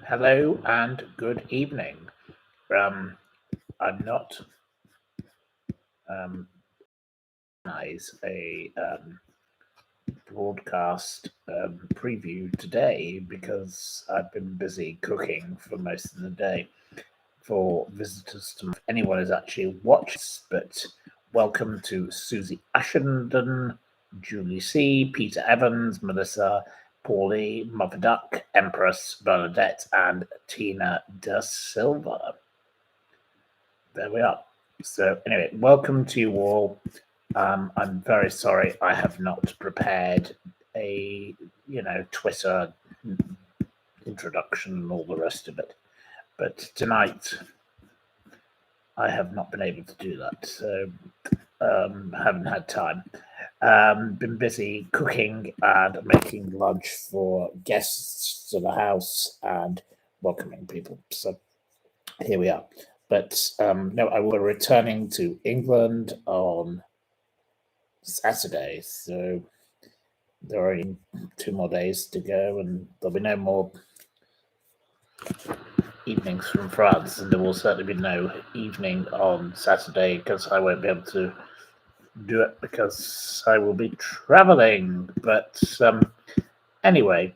Hello and good evening. Um, I'm not um, as a broadcast preview today because I've been busy cooking for most of the day for visitors to anyone who's actually watched this. But welcome to Susie Ashenden, Julie C, Peter Evans, Melissa, Paulie, Mother Duck, Empress, Bernadette, and Tina Da Silva. There we are. So anyway, welcome to you all. I'm very sorry I have not prepared a Twitter introduction and all the rest of it, but tonight I have not been able to do that, so haven't had time. Been busy cooking and making lunch for guests to the house and welcoming people. So here we are. But no, I will be returning to England on Saturday, so there are only 2 more days to go, and there'll be no more evenings from France, and there will certainly be no evening on Saturday because I won't be able to do it because I will be traveling. But anyway,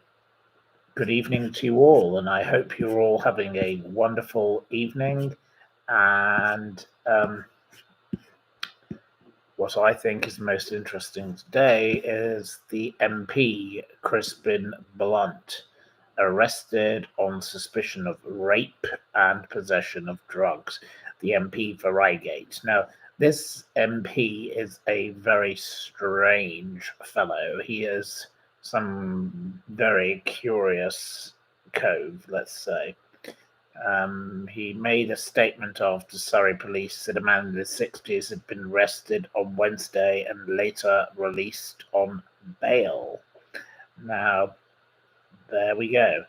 good evening to you all, and I hope you're all having a wonderful evening. And what I think is most interesting today is the MP, Crispin Blunt, arrested on suspicion of rape and possession of drugs. The MP for Reigate. Now, this MP is a very strange fellow. He is some very curious cove, let's say. He made a statement after Surrey police said a man in his 60s had been arrested on Wednesday and later released on bail. Now, there we go.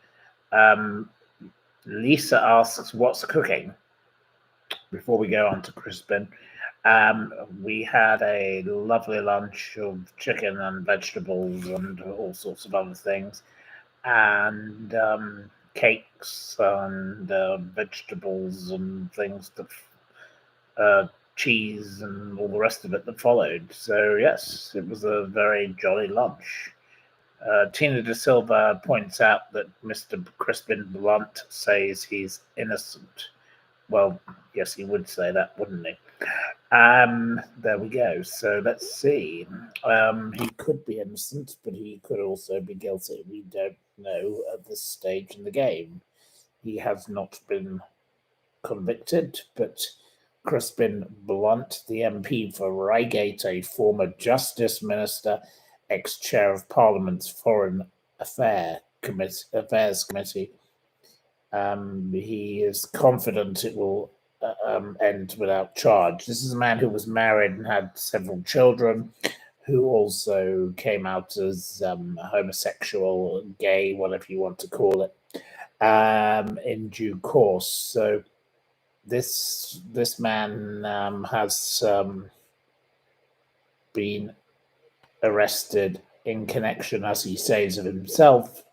Lisa asks, what's cooking? Before we go on to Crispin, we had a lovely lunch of chicken and vegetables and all sorts of other things. And cakes and vegetables and things that cheese and all the rest of it that followed. So yes, it was a very jolly lunch. Tina Da Silva points out that Mr. Crispin Blunt says he's innocent. Well, yes, he would say that, wouldn't he? There we go. So let's see. He could be innocent, but he could also be guilty. We don't know at this stage in the game. He has not been convicted, but Crispin Blunt, the MP for Reigate, a former Justice Minister, ex-chair of Parliament's Foreign Affairs Committee, he is confident it will end without charge. This is a man who was married and had several children, who also came out as homosexual, gay, whatever you want to call it, in due course. So this man has been arrested in connection, as he says of himself,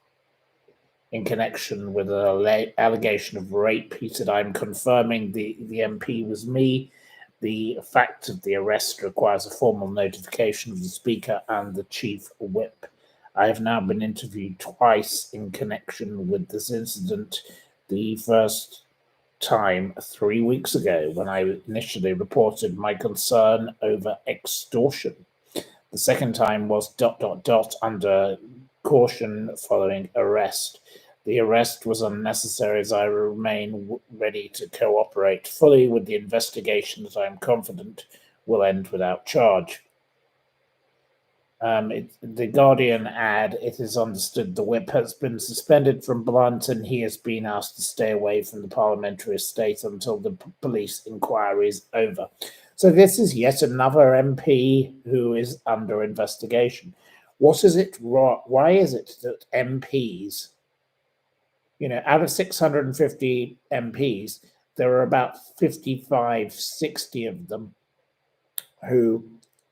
in connection with an allegation of rape. He said, I'm confirming the MP was me. The fact of the arrest requires a formal notification of the Speaker and the Chief Whip. I have now been interviewed twice in connection with this incident. The first time 3 weeks ago when I initially reported my concern over extortion. The second time was ... under caution following arrest. The arrest was unnecessary as I remain ready to cooperate fully with the investigation that I am confident will end without charge. The Guardian ad, it is understood the whip has been suspended from Blunt and he has been asked to stay away from the parliamentary estate until the police inquiry is over. So this is yet another MP who is under investigation. What is it? Why is it that MPs, out of 650 MPs, there are about 55, 60 of them who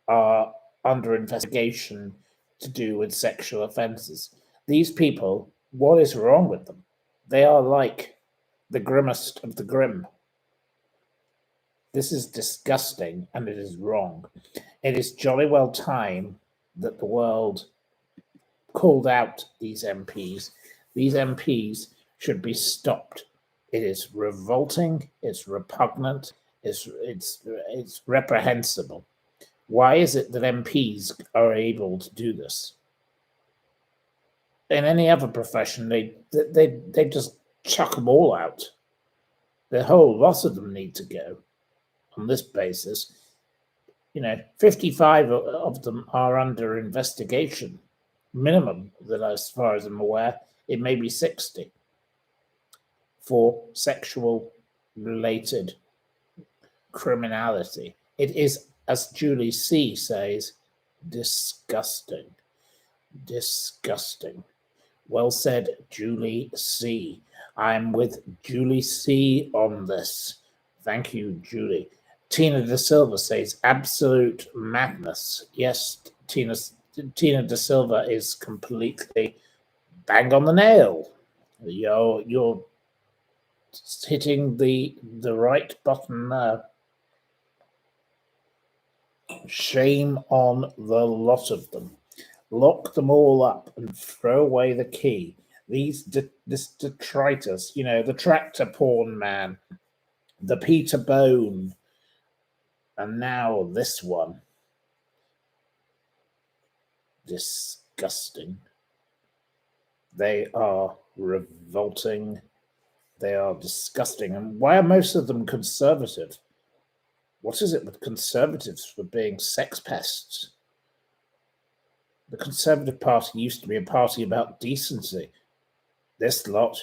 are under investigation to do with sexual offences? These people, what is wrong with them? They are like the grimmest of the grim. This is disgusting and it is wrong. It is jolly well time that the world called out these MPs. These MPs should be stopped. It is revolting, it's repugnant, it's reprehensible. Why is it that MPs are able to do this? In any other profession, they just chuck them all out. The whole lot of them need to go on this basis. 55 of them are under investigation. Minimum, that as far as I'm aware, it may be 60 for sexual related criminality. It is, as Julie C says, disgusting. Disgusting. Well said, Julie C. I'm with Julie C on this. Thank you, Julie. Tina De Silva says absolute madness. Yes, Tina De Silva is completely bang on the nail. You're hitting the right button there. Shame on the lot of them. Lock them all up and throw away the key. This detritus, the tractor porn man, the Peter Bone, and now this one. Disgusting. They are revolting. They are disgusting. And why are most of them conservative? What is it with conservatives for being sex pests? The Conservative Party used to be a party about decency. This lot,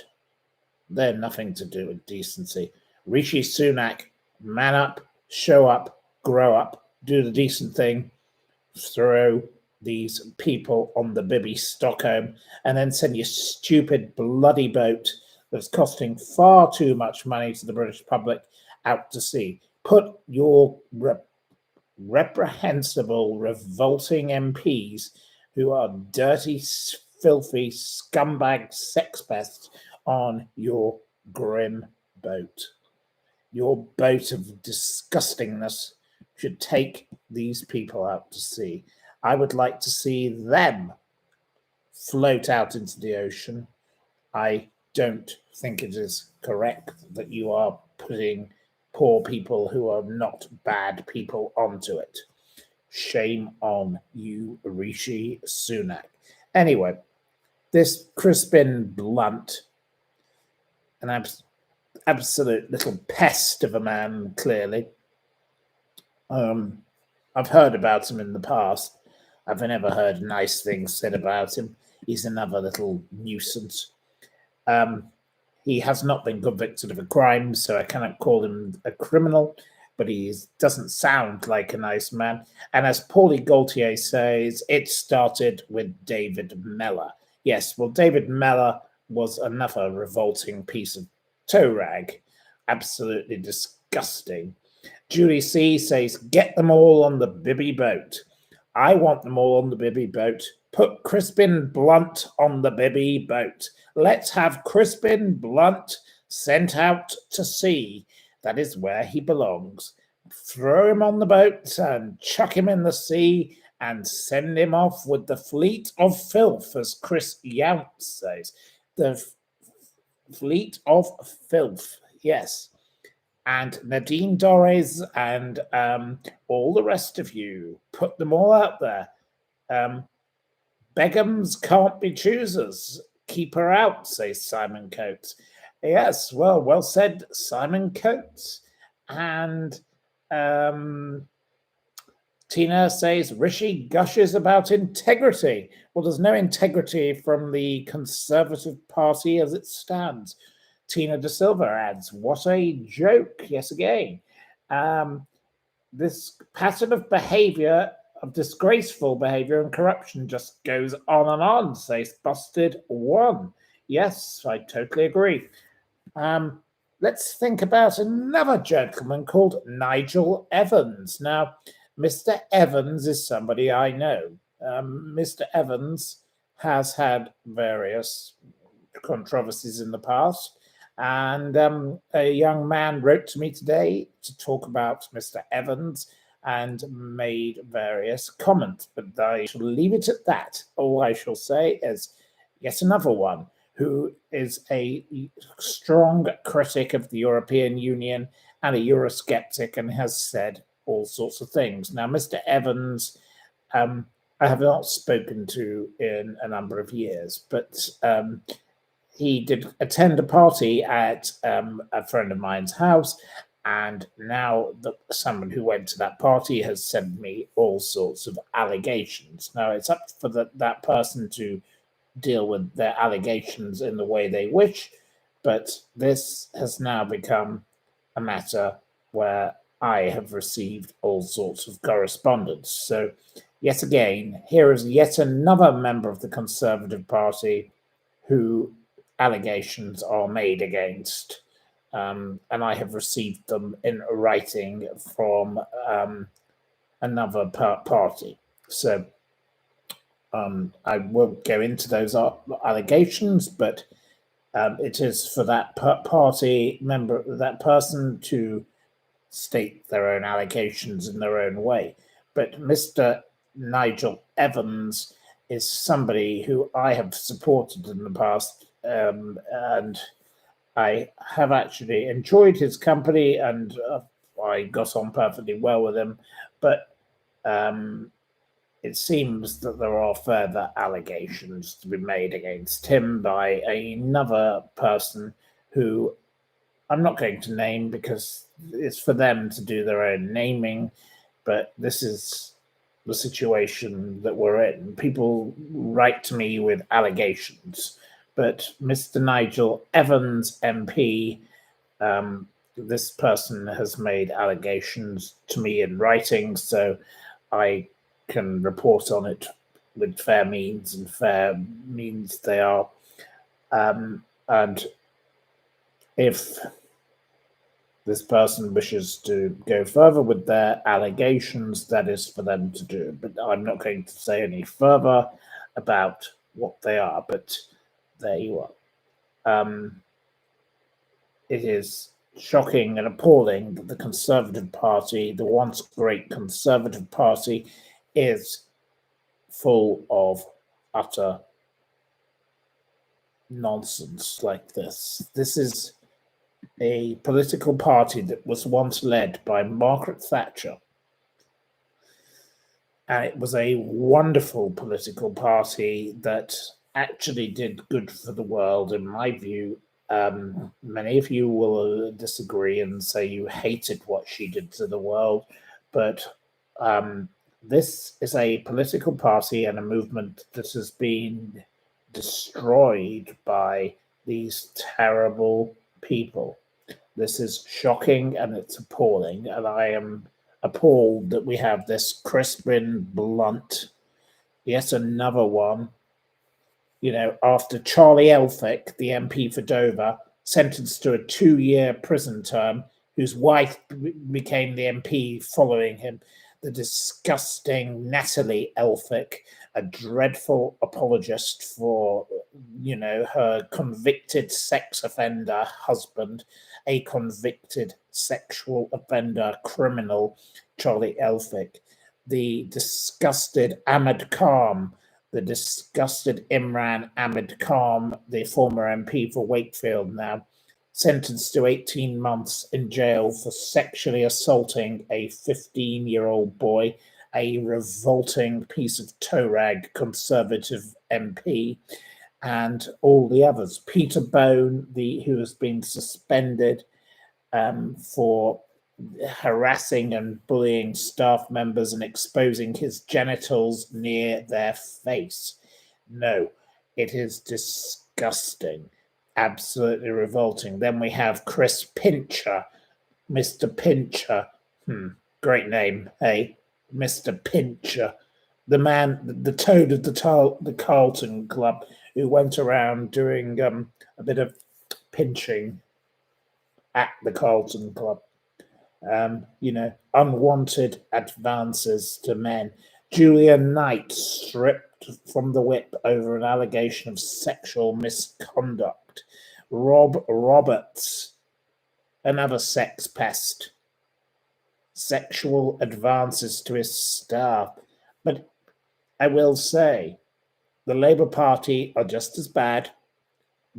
they're nothing to do with decency. Rishi Sunak, man up, show up, grow up, do the decent thing, throw these people on the Bibby Stockholm, and then send your stupid bloody boat that's costing far too much money to the British public out to sea. Put your reprehensible, revolting MPs who are dirty, filthy, scumbag sex pests on your grim boat. Your boat of disgustingness should take these people out to sea. I would like to see them float out into the ocean. I don't think it is correct that you are putting poor people who are not bad people onto it. Shame on you, Rishi Sunak. Anyway, this Crispin Blunt, an absolute little pest of a man, clearly. I've heard about him in the past. I've never heard nice things said about him. He's another little nuisance. He has not been convicted of a crime, so I cannot call him a criminal, but he doesn't sound like a nice man. And as Paulie Gaultier says, it started with David Mellor. Yes, well, David Mellor was another revolting piece of toe rag. Absolutely disgusting. Julie C says, get them all on the Bibby boat. I want them all on the Bibby boat. Put Crispin Blunt on the Bibby boat. Let's have Crispin Blunt sent out to sea. That is where he belongs. Throw him on the boat and chuck him in the sea and send him off with the fleet of filth, as Chris Yount says. The fleet of filth, yes. And Nadine Dorries and all the rest of you, put them all out there. Begums can't be choosers. Keep her out, says Simon Coates. Yes, well said, Simon Coates. And Tina says, Rishi gushes about integrity. Well, there's no integrity from the Conservative Party as it stands. Tina De Silva adds, what a joke, yes again. This pattern of behaviour, of disgraceful behaviour and corruption just goes on and on, says Busted One. Yes, I totally agree. Let's think about another gentleman called Nigel Evans. Now, Mr. Evans is somebody I know. Mr. Evans has had various controversies in the past. And a young man wrote to me today to talk about Mr. Evans and made various comments, but I shall leave it at that. All I shall say is yet another one who is a strong critic of the European Union and a Eurosceptic and has said all sorts of things. Now, Mr. Evans, I have not spoken to in a number of years, but he did attend a party at a friend of mine's house, and now someone who went to that party has sent me all sorts of allegations. Now, it's up for that person to deal with their allegations in the way they wish, but this has now become a matter where I have received all sorts of correspondence. So, yet again, here is yet another member of the Conservative Party who allegations are made against, and I have received them in writing from another party. So I won't go into those allegations, but it is for that party member, that person, to state their own allegations in their own way. But Mr. Nigel Evans is somebody who I have supported in the past, and I have actually enjoyed his company, and I got on perfectly well with him. But it seems that there are further allegations to be made against him by another person who I'm not going to name because it's for them to do their own naming, but this is the situation that we're in. People write to me with allegations, but Mr. Nigel Evans, MP, this person has made allegations to me in writing, so I can report on it with fair means, and fair means they are. And if this person wishes to go further with their allegations, that is for them to do. But I'm not going to say any further about what they are, but there you are. It is shocking and appalling that the Conservative Party, the once great Conservative Party, is full of utter nonsense like this. This is a political party that was once led by Margaret Thatcher. And it was a wonderful political party that actually did good for the world, in my view. Many of you will disagree and say you hated what she did to the world, but this is a political party and a movement that has been destroyed by these terrible people. This is shocking and it's appalling, and I am appalled that we have this Crispin Blunt, yet another one, after Charlie Elphick, the MP for Dover, sentenced to a 2-year prison term, whose wife became the MP following him, the disgusting Natalie Elphick, a dreadful apologist for, her convicted sex offender husband, a convicted sexual offender criminal, Charlie Elphick, the disgusted Ahmed Khan, the disgusted Imran Ahmed Khan, the former MP for Wakefield now, sentenced to 18 months in jail for sexually assaulting a 15-year-old boy, a revolting piece of toe rag Conservative MP, and all the others. Peter Bone, who has been suspended for harassing and bullying staff members and exposing his genitals near their face. No, it is disgusting. Absolutely revolting. Then we have Chris Pincher, Mr. Pincher. Great name, hey? Mr. Pincher. The man, the toad of the Carlton Club, who went around doing a bit of pinching at the Carlton Club. Unwanted advances to men. Julia Knight stripped from the whip over an allegation of sexual misconduct. Rob Roberts, another sex pest, sexual advances to his staff. But I will say, the Labour Party are just as bad.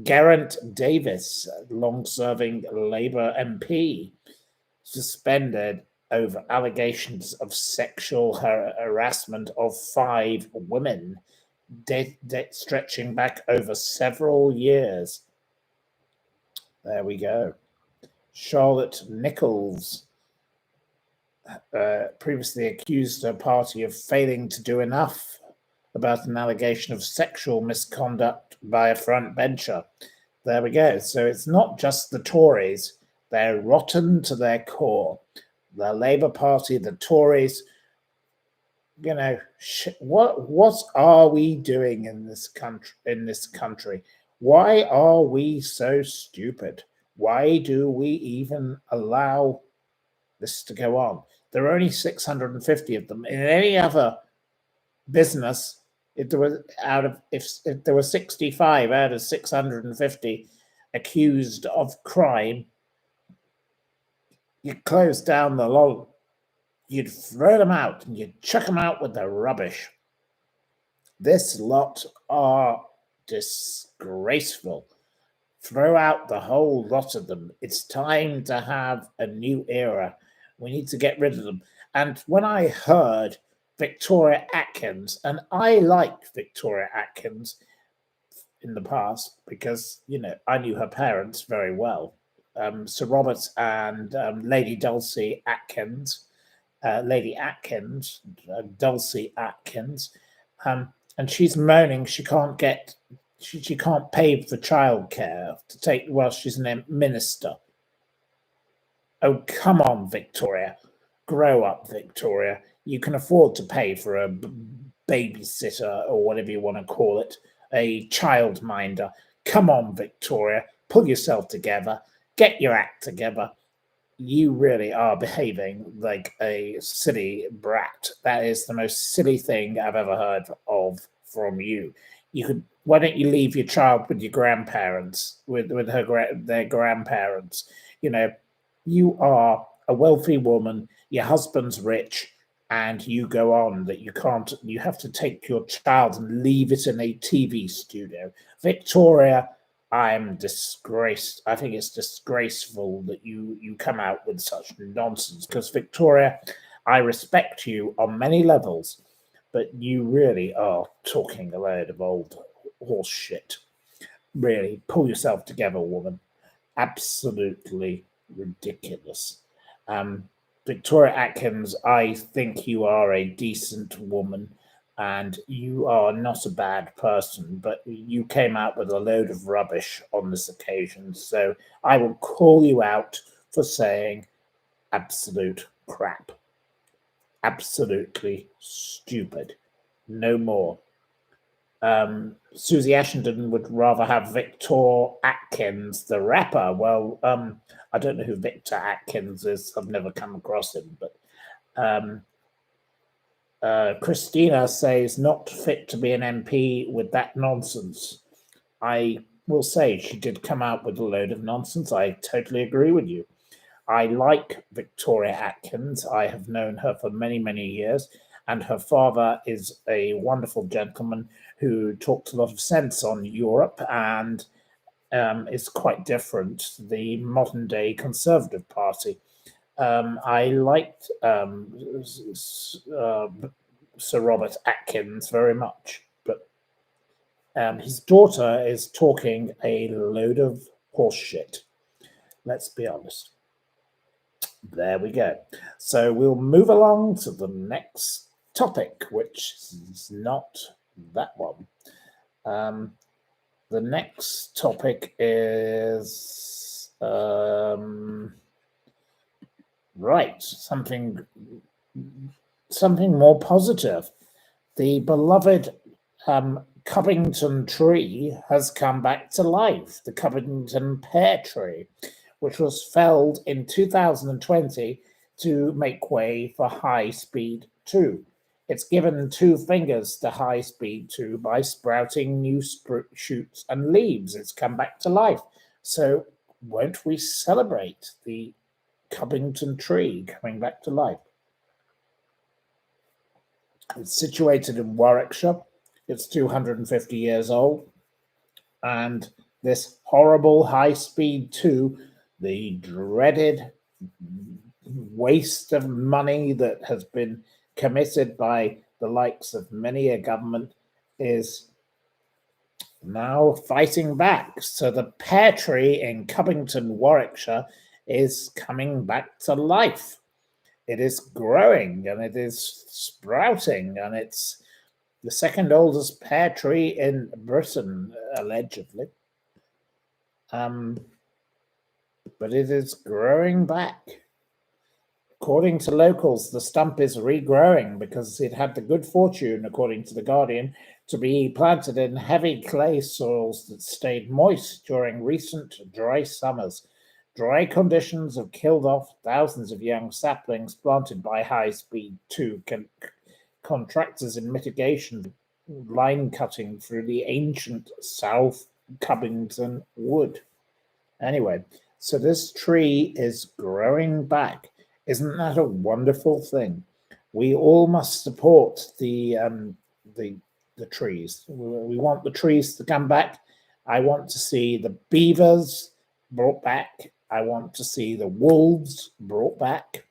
Geraint Davis, long-serving Labour MP, suspended over allegations of sexual harassment of 5 women, stretching back over several years. There we go. Charlotte Nichols previously accused her party of failing to do enough about an allegation of sexual misconduct by a front bencher. There we go. So it's not just the Tories. They're rotten to their core. The Labour Party, the Tories, what are we doing in this country? Why are we so stupid? Why do we even allow this to go on? There are only 650 of them. In any other business, if there were 65 out of 650 accused of crime, you'd close down the lot. You'd throw them out and you'd chuck them out with the rubbish. This lot are disgraceful. Throw out the whole lot of them. It's time to have a new era. We need to get rid of them. And when I heard Victoria Atkins, and I liked Victoria Atkins in the past because, I knew her parents very well. Sir Robert and Lady Dulcie Atkins, Lady Atkins, Dulcie Atkins, and she's moaning she can't get, she can't pay for childcare to take while she's a minister. Oh, come on, Victoria. Grow up, Victoria. You can afford to pay for a babysitter or whatever you want to call it, a childminder. Come on, Victoria. Pull yourself together. Get your act together. You really are behaving like a silly brat. That is the most silly thing I've ever heard of from you. Why don't you leave your child with your grandparents, with their grandparents? You are a wealthy woman. Your husband's rich, and you go on that you have to take your child and leave it in a TV studio. Victoria, I'm disgraced. I think it's disgraceful that you come out with such nonsense, because Victoria, I respect you on many levels, but you really are talking a load of old horse shit. Really, pull yourself together, woman. Absolutely ridiculous. Victoria Atkins, I think you are a decent woman and you are not a bad person, but you came out with a load of rubbish on this occasion. So I will call you out for saying absolute crap. Absolutely stupid. No more. Susie Ashenden would rather have Victor Atkins, the rapper. Well, I don't know who Victor Atkins is. I've never come across him, but Christina says not fit to be an MP with that nonsense. I will say she did come out with a load of nonsense. I totally agree with you. I like Victoria Atkins. I have known her for many, many years, and her father is a wonderful gentleman who talks a lot of sense on Europe and is quite different to the modern day Conservative Party. I liked Sir Robert Atkins very much, but his daughter is talking a load of horseshit. Let's be honest. There we go. So we'll move along to the next topic, which is not that one. The next topic is something more positive. The beloved Covington tree has come back to life. The Covington pear tree, which was felled in 2020 to make way for High Speed 2. It's given two fingers to High Speed 2 by sprouting new shoots and leaves. It's come back to life. So won't we celebrate the Cubbington tree coming back to life? It's situated in Warwickshire. It's 250 years old. And this horrible High Speed 2, the dreaded waste of money that has been committed by the likes of many a government, is now fighting back. So the pear tree in Cubbington, Warwickshire, is coming back to life. It is growing and it is sprouting, and it's the second oldest pear tree in Britain, allegedly. But it is growing back. According to locals, the stump is regrowing because it had the good fortune, according to The Guardian, to be planted in heavy clay soils that stayed moist during recent dry summers. Dry conditions have killed off thousands of young saplings planted by High Speed 2 contractors in mitigation line cutting through the ancient South Cubbington wood. Anyway, so this tree is growing back. Isn't that a wonderful thing? We all must support the trees. We want the trees to come back. I want to see the beavers brought back. I want to see the wolves brought back.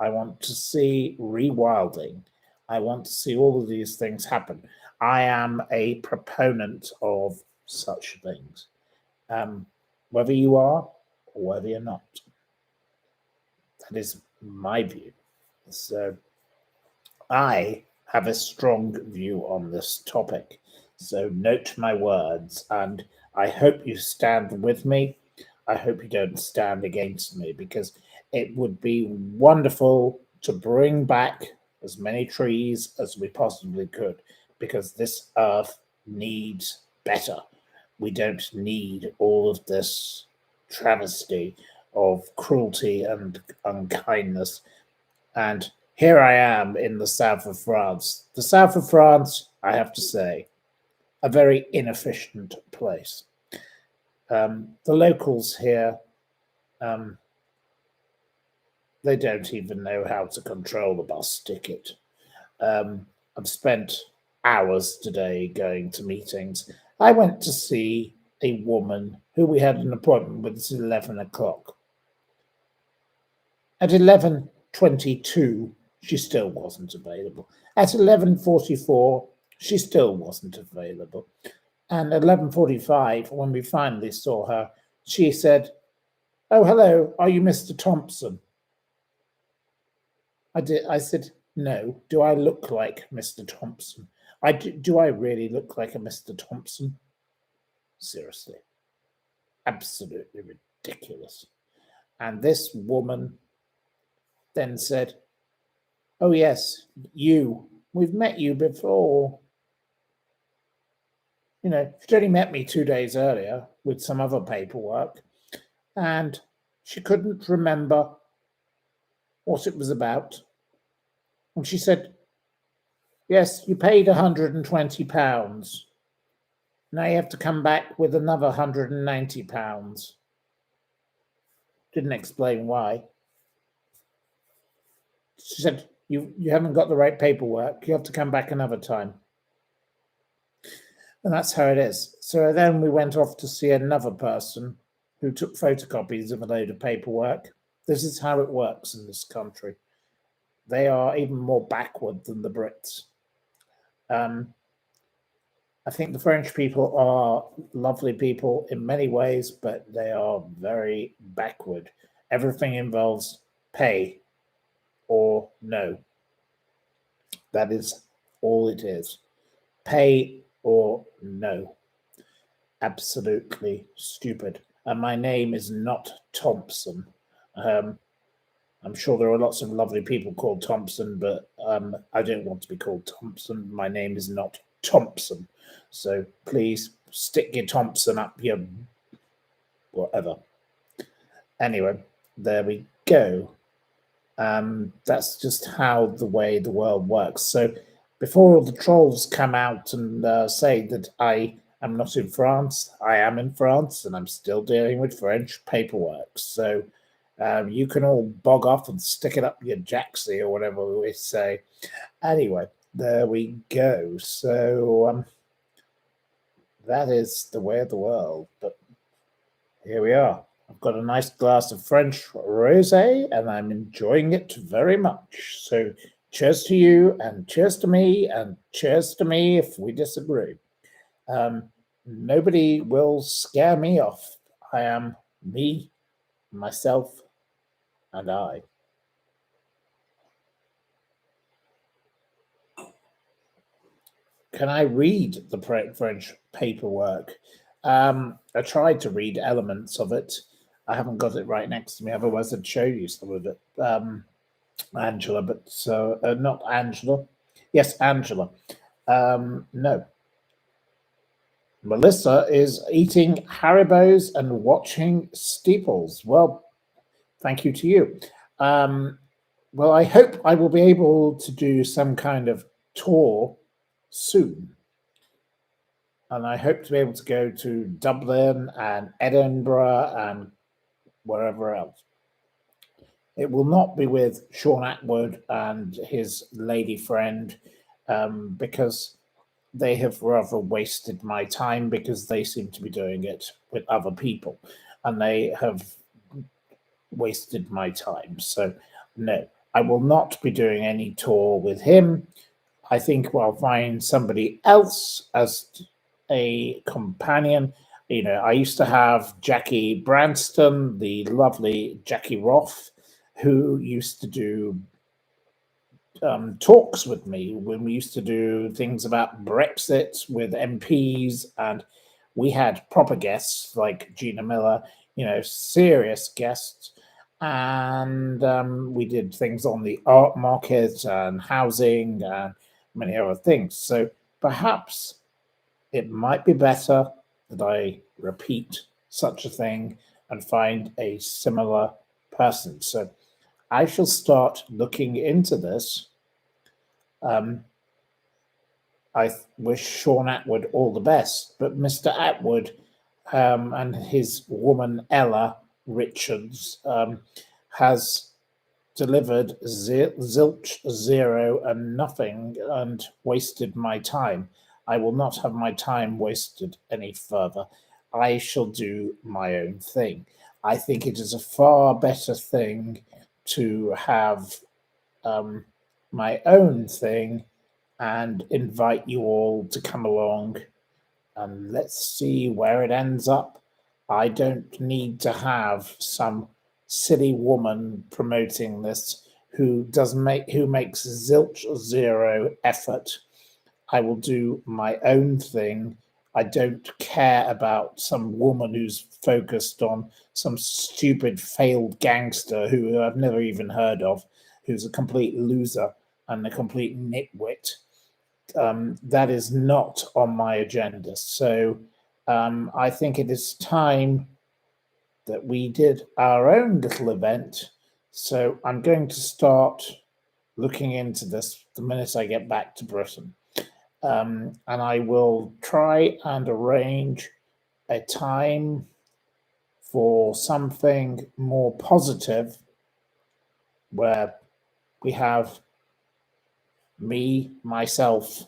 I want to see rewilding. I want to see all of these things happen. I am a proponent of such things, whether you are or whether you're not. That is my view. So I have a strong view on this topic. So note my words, and I hope you stand with me. I hope you don't stand against me, because it would be wonderful to bring back as many trees as we possibly could, because this earth needs better. We don't need all of this travesty of cruelty and unkindness. And here I am in the south of France. The south of France, I have to say, a very inefficient place. The locals here, they don't even know how to control the bus ticket. I've spent hours today going to meetings. I went to see a woman who we had an appointment with at 11 o'clock. At 11:22, she still wasn't available. At 11:44, she still wasn't available. And at 11:45, when we finally saw her, she said, "Oh, hello, are you Mr. Thompson?" I said, "No, do I look like Mr. Thompson? Do I really look like a Mr. Thompson?" Seriously. Absolutely ridiculous. And this woman then said, "Oh, yes, we've met you before." She'd only met me 2 days earlier with some other paperwork, and she couldn't remember what it was about. And she said, "Yes, you paid £120. Now you have to come back with another £190. Didn't explain why. She said, you haven't got the right paperwork. You have to come back another time." And that's how it is. So then we went off to see another person who took photocopies of a load of paperwork. This is how it works in this country. They are even more backward than the Brits. I think the French people are lovely people in many ways, but they are very backward. Everything involves pay or no. That is all it is. Pay or no. Absolutely stupid. And my name is not Thompson. I'm sure there are lots of lovely people called Thompson, but I don't want to be called Thompson. My name is not Thompson. So please stick your Thompson up your whatever. Anyway, there we go. That's just how the way the world works. So before all the trolls come out and say that I am not in France, I am in France and I'm still dealing with French paperwork. So you can all bog off and stick it up your jacksie or whatever we say. Anyway, there we go. So that is the way of the world. But here we are. I've got a nice glass of French rosé and I'm enjoying it very much. So cheers to you and cheers to me and cheers to me if we disagree. Nobody will scare me off. I am me, myself, and I. Can I read the French paperwork? I tried to read elements of it. I haven't got it right next to me, otherwise I'd show you some of it. Angela, but so not Angela. Yes, Angela. No. Melissa is eating Haribos and watching Steeples. Well, thank you to you. Well, I hope I will be able to do some kind of tour soon. And I hope to be able to go to Dublin and Edinburgh and wherever else. It will not be with Sean Atwood and his lady friend because they have rather wasted my time because they seem to be doing it with other people and they have wasted my time. So, no, I will not be doing any tour with him. I think I'll find somebody else as a companion. You know, I used to have Jackie Branston, the lovely Jackie Roth, who used to do talks with me when we used to do things about Brexit with MPs, and we had proper guests like Gina Miller, you know, serious guests. And we did things on the art market and housing and many other things. So perhaps it might be better that I repeat such a thing and find a similar person. So I shall start looking into this. I wish Sean Atwood all the best, but Mr. Atwood and his woman Ella Richards has delivered zilch, zero, and nothing and wasted my time. I will not have my time wasted any further. I shall do my own thing. I think it is a far better thing to have my own thing and invite you all to come along and let's see where it ends up. I don't need to have some silly woman promoting this who makes zilch zero effort. I will do my own thing. I don't care about some woman who's focused on some stupid failed gangster who I've never even heard of, who's a complete loser and a complete nitwit. That is not on my agenda. So I think it is time that we did our own little event. So I'm going to start looking into this the minute I get back to Britain. And I will try and arrange a time for something more positive where we have me, myself,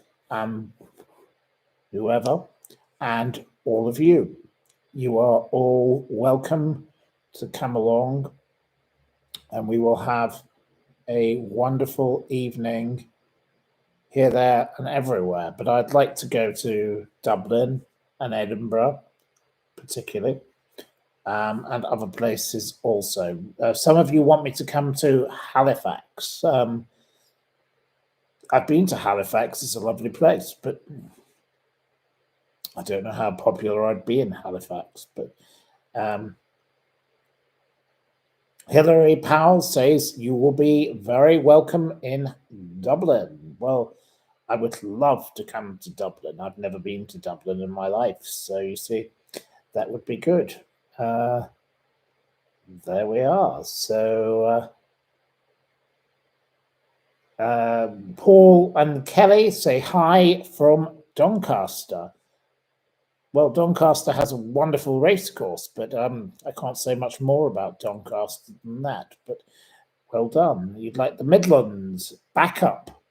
whoever, and all of you. You are all welcome to come along, and we will have a wonderful evening here, there, and everywhere. But I'd like to go to Dublin and Edinburgh, particularly, and other places also. Some of you want me to come to Halifax. I've been to Halifax, it's a lovely place, but I don't know how popular I'd be in Halifax. But Hilary Powell says you will be very welcome in Dublin. Well, I would love to come to Dublin. I've never been to Dublin in my life. So you see, that would be good. There we are. So Paul and Kelly say hi from Doncaster. Well, Doncaster has a wonderful race course, but I can't say much more about Doncaster than that. But well done. You'd like the Midlands backup.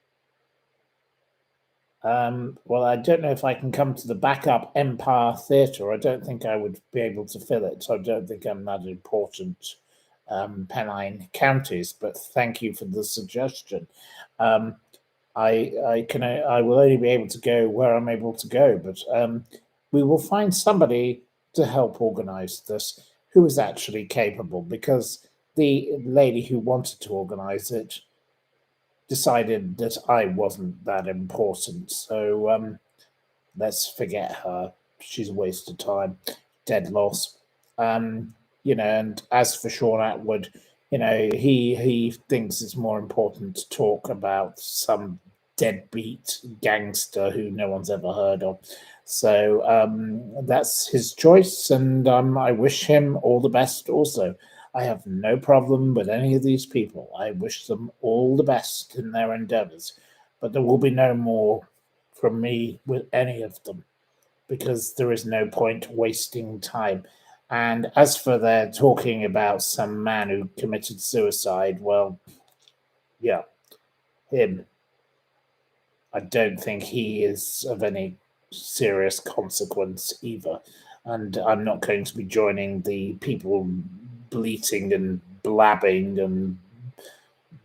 Well, I don't know if I can come to the backup Empire Theatre. I don't think I would be able to fill it. I don't think I'm that important Pennine counties. But thank you for the suggestion. I will only be able to go where I'm able to go, but we will find somebody to help organise this who is actually capable, because the lady who wanted to organise it decided that I wasn't that important. So let's forget her. She's a waste of time, dead loss. And as for Sean Atwood, he thinks it's more important to talk about some deadbeat gangster who no one's ever heard of. So that's his choice, and I wish him all the best also. I have no problem with any of these people. I wish them all the best in their endeavors, but there will be no more from me with any of them, because there is no point wasting time. And as for their talking about some man who committed suicide, well, yeah, him. I don't think he is of any serious consequence either. And I'm not going to be joining the people bleating and blabbing and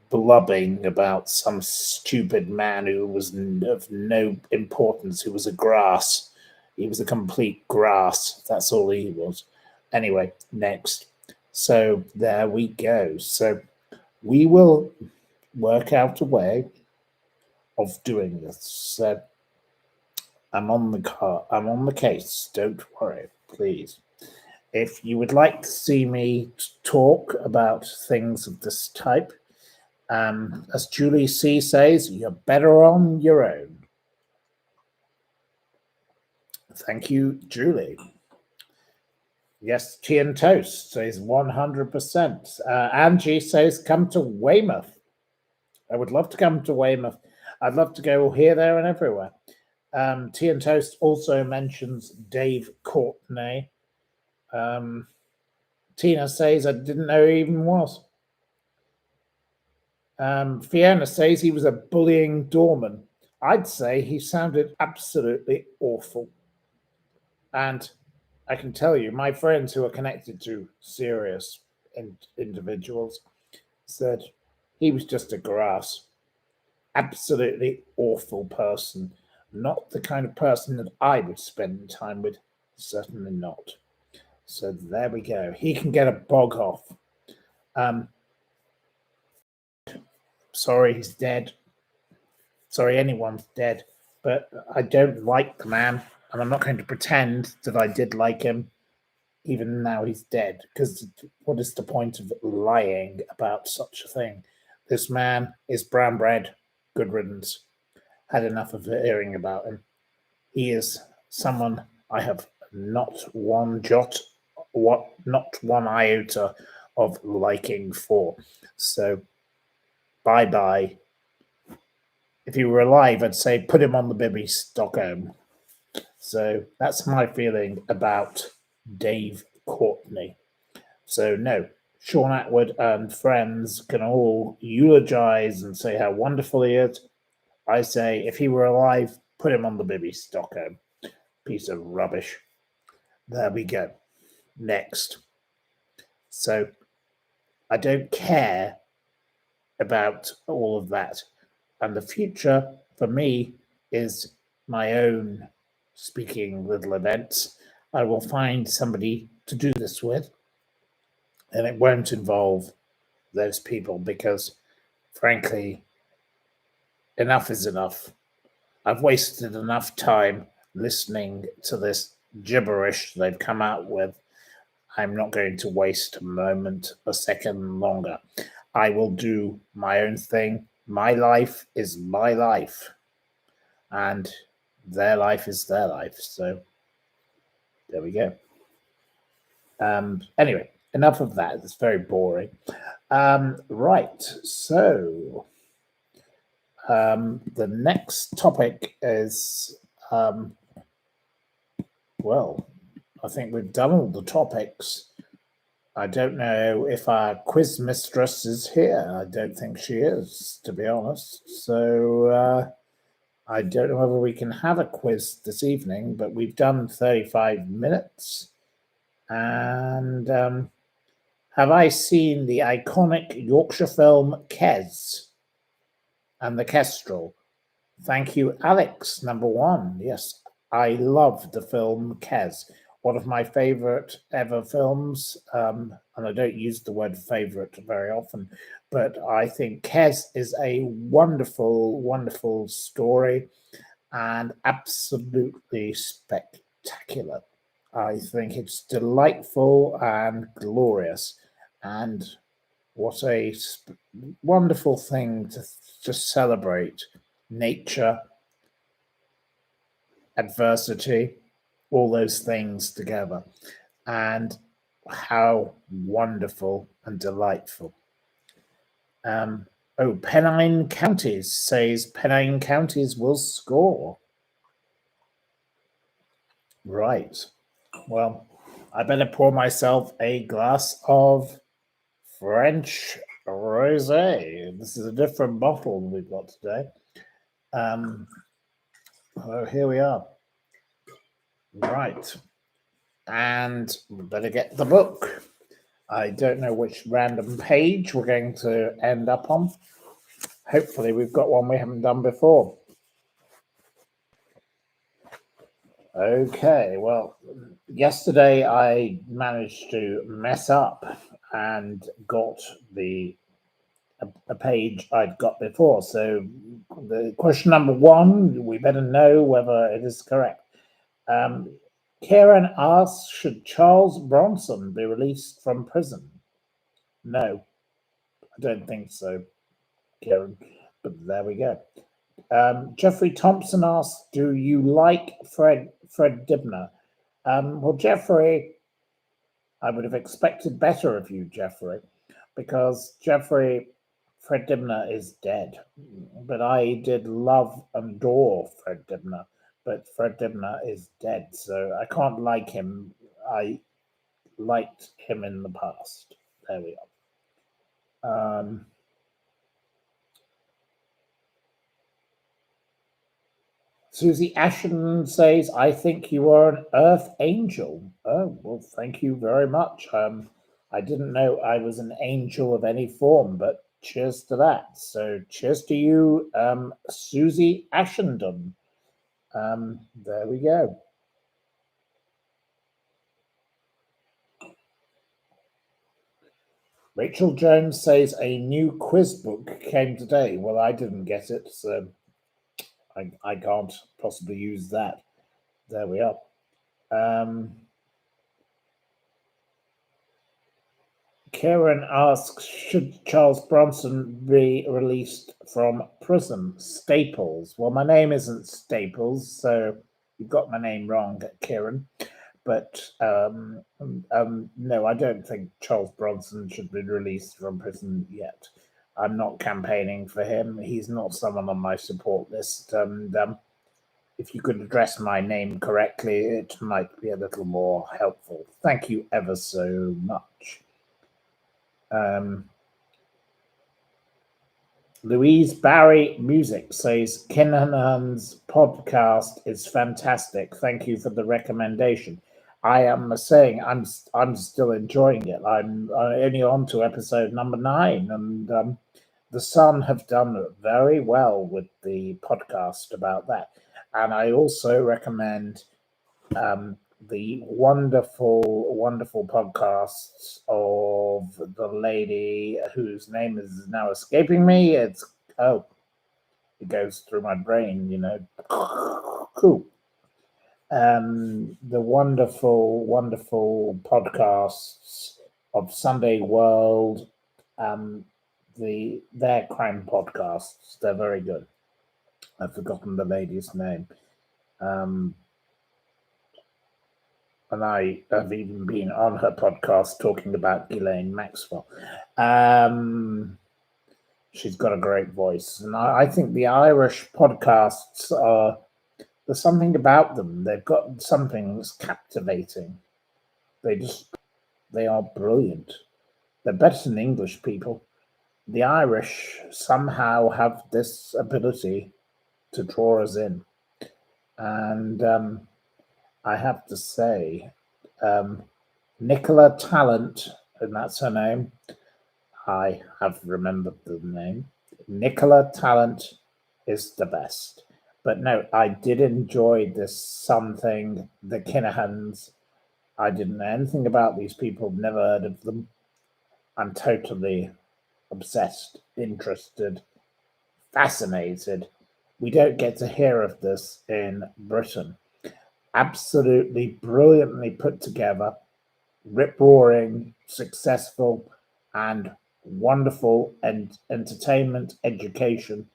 blubbing about some stupid man who was of no importance, who was a grass. He was a complete grass. That's all he was. Anyway, next. So there we go. So we will work out a way of doing this. So I'm on the car. I'm on the case. Don't worry, please. If you would like to see me talk about things of this type, as Julie C says, you're better on your own. Thank you, Julie. Yes, tea and toast says 100%. Angie says, come to Weymouth. I would love to come to Weymouth. I'd love to go here, there, and everywhere. Tea and Toast also mentions Dave Courtney. Tina says, I didn't know he even was. Fiona says he was a bullying doorman. I'd say he sounded absolutely awful. And I can tell you, my friends who are connected to serious individuals said he was just a grass. Absolutely awful person. Not the kind of person that I would spend time with. Certainly not. So there we go. He can get a bog off. Sorry, he's dead. Sorry, anyone's dead. But I don't like the man, and I'm not going to pretend that I did like him, even now he's dead. Because what is the point of lying about such a thing? This man is brown bread. Good riddance. Had enough of hearing about him. He is someone I have not one iota of liking for. So bye. If he were alive, I'd say put him on the Bibby Stockholm. So that's my feeling about Dave Courtney. So no, Sean Atwood and friends can all eulogize and say how wonderful he is. I say if he were alive, put him on the Bibby Stockholm. Piece of rubbish. There we go. Next. So I don't care about all of that. And the future for me is my own speaking little events. I will find somebody to do this with, and it won't involve those people because, frankly, enough is enough. I've wasted enough time listening to this gibberish they've come out with. I'm not going to waste a second longer. I will do my own thing. My life is my life, and their life is their life. So there we go. Anyway, enough of that. It's very boring. Right. So The next topic is, well, I think we've done all the topics. I don't know if our quiz mistress is here. I don't think she is, to be honest. So I don't know whether we can have a quiz this evening, but we've done 35 minutes. And have I seen the iconic Yorkshire film Kes and the Kestrel? Thank you, Alex, number one. Yes, I love the film Kes, one of my favorite ever films. And I don't use the word favorite very often, but I think Kes is a wonderful, wonderful story and absolutely spectacular. I think it's delightful and glorious, and what a wonderful thing to celebrate nature, adversity, all those things together, and how wonderful and delightful. Pennine Counties says Pennine Counties will score. Right. Well, I better pour myself a glass of French rosé. This is a different bottle we've got today. Here we are. Right. And we better get the book. I don't know which random page we're going to end up on. Hopefully we've got one we haven't done before. Okay, well, yesterday I managed to mess up and got a page I'd got before. So the question number one, we better know whether it is correct. Karen asks, should Charles Bronson be released from prison? No, I don't think so, Karen, but there we go. Jeffrey Thompson asks, do you like Fred Dibner? Well, Jeffrey, I would have expected better of you, Jeffrey, because Fred Dibner is dead. But I did love and adore Fred Dibner, but Fred Dibner is dead, so I can't like him. I liked him in the past. There we are. Susie Ashton says, I think you are an earth angel. Oh, well, thank you very much. I didn't know I was an angel of any form, but cheers to that. So cheers to you, Susie Ashenden. There we go. Rachel Jones says a new quiz book came today. Well, I didn't get it, so I can't possibly use that. There we are. Karen asks, should Charles Bronson be released from prison? Staples. Well, my name isn't Staples, so you've got my name wrong, Karen. But no, I don't think Charles Bronson should be released from prison yet. I'm not campaigning for him. He's not someone on my support list. And if you could address my name correctly, it might be a little more helpful. Thank you ever so much. Louise Barry Music says Kinahan's podcast is fantastic. Thank you for the recommendation. I am saying I'm still enjoying it. I'm only on to episode number 9, and the Sun have done very well with the podcast about that. And I also recommend the wonderful, wonderful podcasts of the lady whose name is now escaping me. It goes through my brain, you know. Cool. The wonderful, wonderful podcasts of Sunday World, their crime podcasts. They're very good. I've forgotten the lady's name. And I have even been on her podcast talking about Ghislaine Maxwell. She's got a great voice. And I think the Irish podcasts are, there's something about them. They've got something that's captivating. They are brilliant. They're better than English people. The Irish somehow have this ability to draw us in. And I have to say, Nicola Tallant, and that's her name. I have remembered the name. Nicola Tallant is the best. But no, I did enjoy this something, the Kinahans. I didn't know anything about these people, never heard of them. I'm totally obsessed, interested, fascinated. We don't get to hear of this in Britain. Absolutely brilliantly put together, rip-roaring, successful, and wonderful and entertainment education.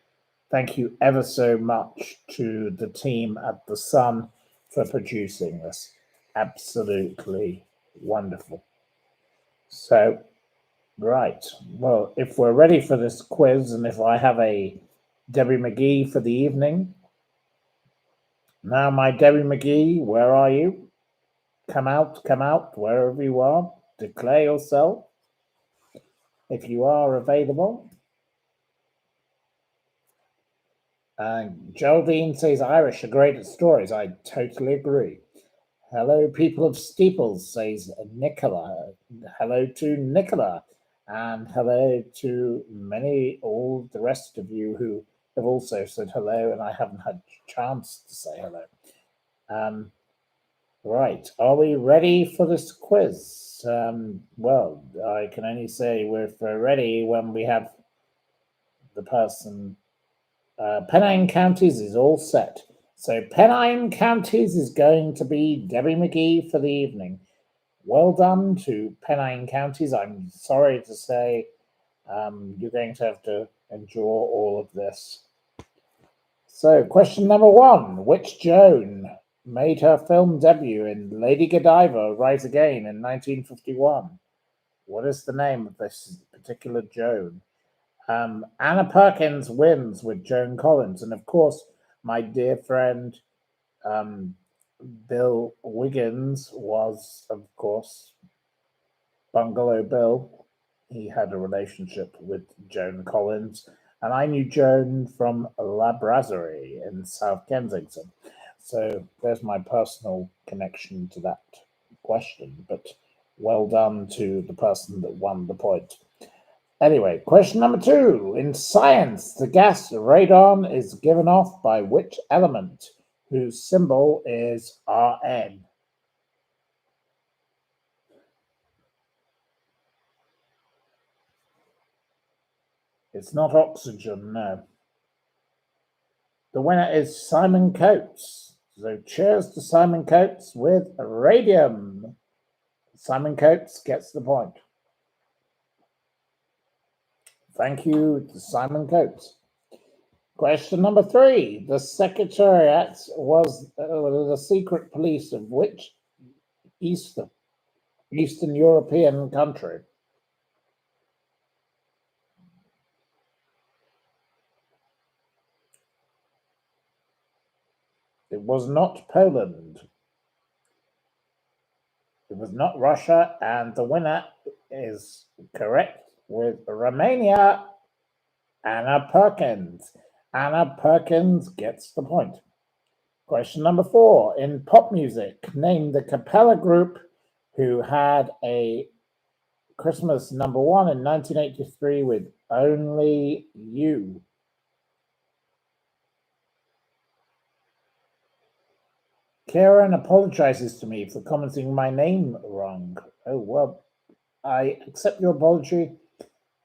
Thank you ever so much to the team at The Sun for producing this. Absolutely wonderful. So, right. Well, if we're ready for this quiz, and if I have a Debbie McGee for the evening. Now, my Debbie McGee, where are you? Come out, wherever you are. Declare yourself if you are available. Geraldine says Irish are great at stories. I totally agree. Hello, people of Steeples, says Nicola. Hello to Nicola. And hello to all the rest of you who have also said hello, and I haven't had a chance to say hello. Right, are we ready for this quiz? Well, I can only say we're ready when we have the person. Pennine Counties is all set. So Pennine Counties is going to be Debbie McGee for the evening. Well done to Pennine Counties. I'm sorry to say you're going to have to endure all of this. So question number 1. Which Joan made her film debut in Lady Godiva Rise Again in 1951? What is the name of this particular Joan? Anna Perkins wins with Joan Collins. And of course, my dear friend Bill Wiggins was, of course, Bungalow Bill. He had a relationship with Joan Collins. And I knew Joan from La Brasserie in South Kensington. So there's my personal connection to that question. But well done to the person that won the point. Anyway, question number 2. In science, the gas radon is given off by which element whose symbol is Rn? It's not oxygen, no. The winner is Simon Coates. So cheers to Simon Coates with radium. Simon Coates gets the point. Thank you to Simon Coates. Question number 3. The Secretariat was the secret police of which Eastern European country? It was not Poland. It was not Russia, and the winner is correct with Romania, Anna Perkins. Anna Perkins gets the point. Question number 4. In pop music, name the cappella group who had a Christmas number 1 in 1983 with Only You. Karen apologizes to me for commenting my name wrong. Oh, well, I accept your apology.